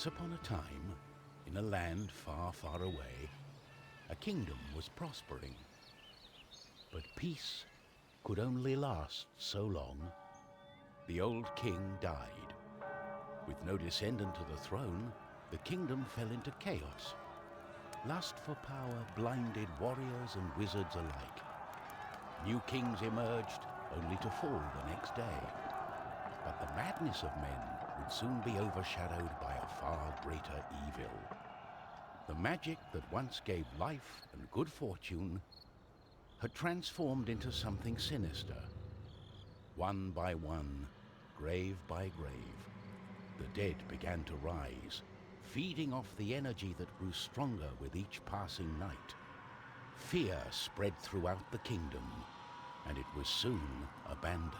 Once upon a time, in a land far, far away, a kingdom was prospering. But peace could only last so long. The old king died. With no descendant to the throne, the kingdom fell into chaos. Lust for power blinded warriors and wizards alike. New kings emerged, only to fall the next day. But the madness of men would soon be overshadowed by a far greater evil. The magic that once gave life and good fortune had transformed into something sinister. One by one, grave by grave, the dead began to rise, feeding off the energy that grew stronger with each passing night. Fear spread throughout the kingdom, and it was soon abandoned.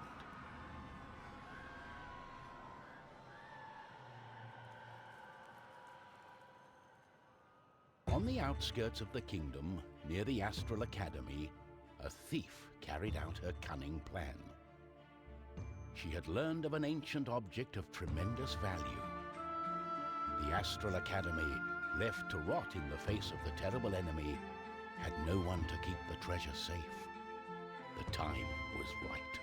On the outskirts of the kingdom, near the Astral Academy, a thief carried out her cunning plan. She had learned of an ancient object of tremendous value. The Astral Academy, left to rot in the face of the terrible enemy, had no one to keep the treasure safe. The time was right.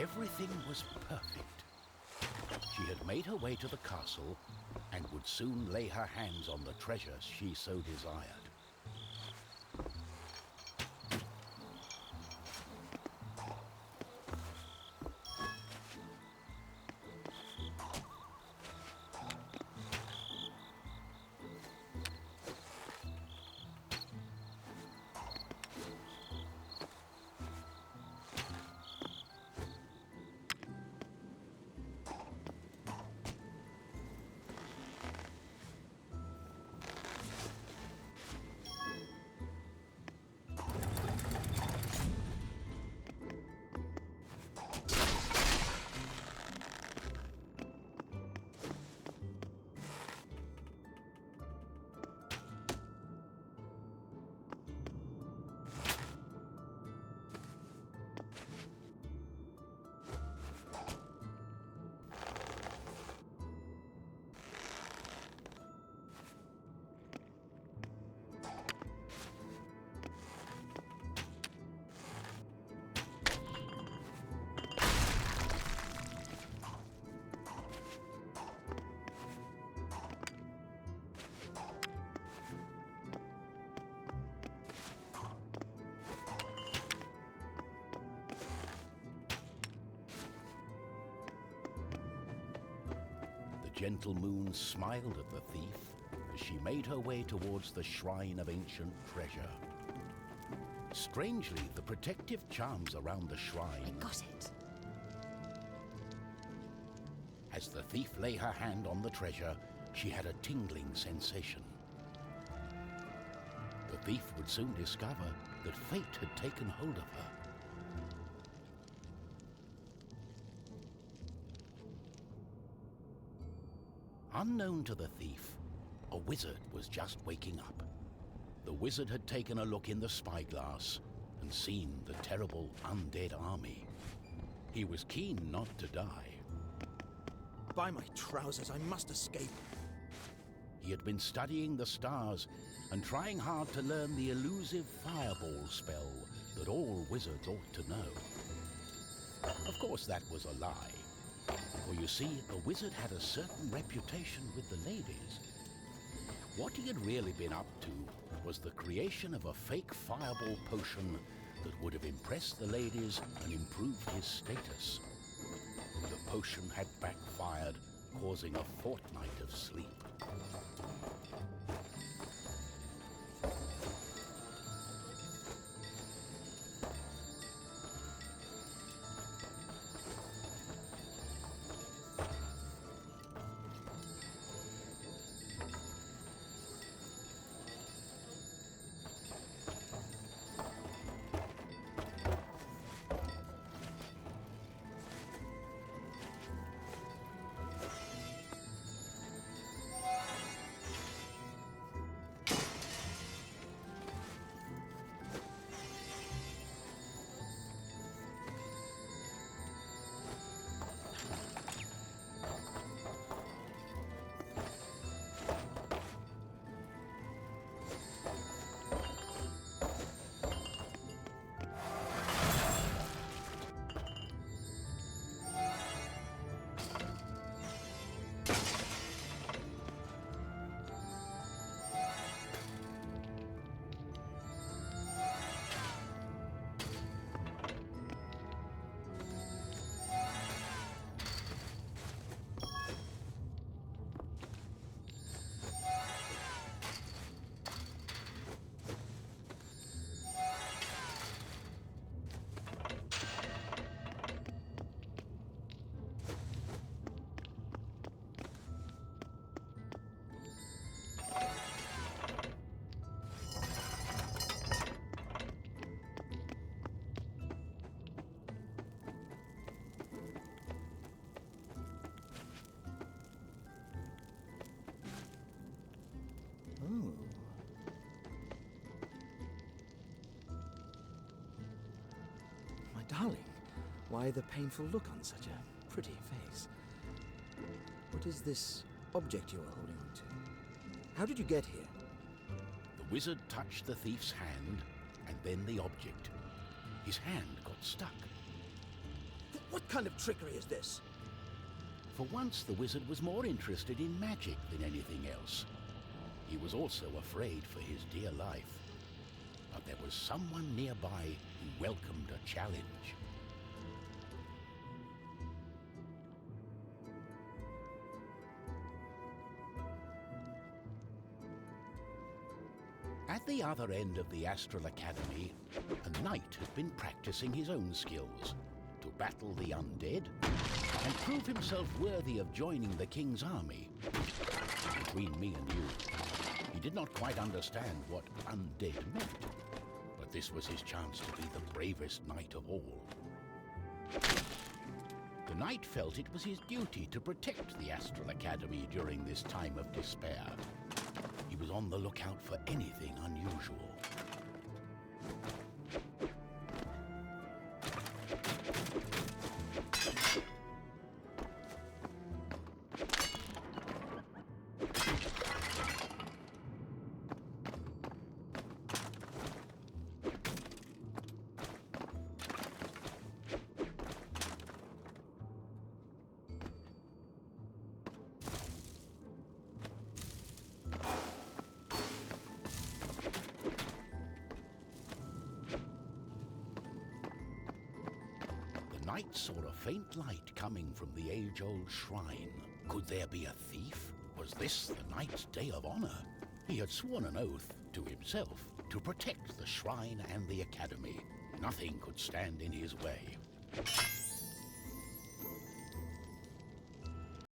Everything was perfect. She had made her way to the castle and would soon lay her hands on the treasure she so desired. The gentle moon smiled at the thief as she made her way towards the shrine of ancient treasure. Strangely, the protective charms around the shrine... I got it. As the thief lay her hand on the treasure, she had a tingling sensation. The thief would soon discover that fate had taken hold of her. Unknown to the thief, a wizard was just waking up. The wizard had taken a look in the spyglass and seen the terrible undead army. He was keen not to die. By my trousers, I must escape. He had been studying the stars and trying hard to learn the elusive fireball spell that all wizards ought to know. Of course, that was a lie. For you see, the wizard had a certain reputation with the ladies. What he had really been up to was the creation of a fake fireball potion that would have impressed the ladies and improved his status. The potion had backfired, causing a fortnight of sleep. Oh. My darling, why the painful look on such a pretty face? What is this object you are holding on to? How did you get here? The wizard touched the thief's hand, and then the object. His hand got stuck. What kind of trickery is this? For once, the wizard was more interested in magic than anything else. He was also afraid for his dear life. But there was someone nearby who welcomed a challenge. At the other end of the Astral Academy, a knight had been practicing his own skills to battle the undead and prove himself worthy of joining the king's army. Between me and you, he did not quite understand what undead meant, but this was his chance to be the bravest knight of all. The knight felt it was his duty to protect the Astral Academy during this time of despair. He was on the lookout for anything unusual. The knight saw a faint light coming from the age-old shrine. Could there be a thief? Was this the knight's day of honor? He had sworn an oath to himself to protect the shrine and the academy. Nothing could stand in his way.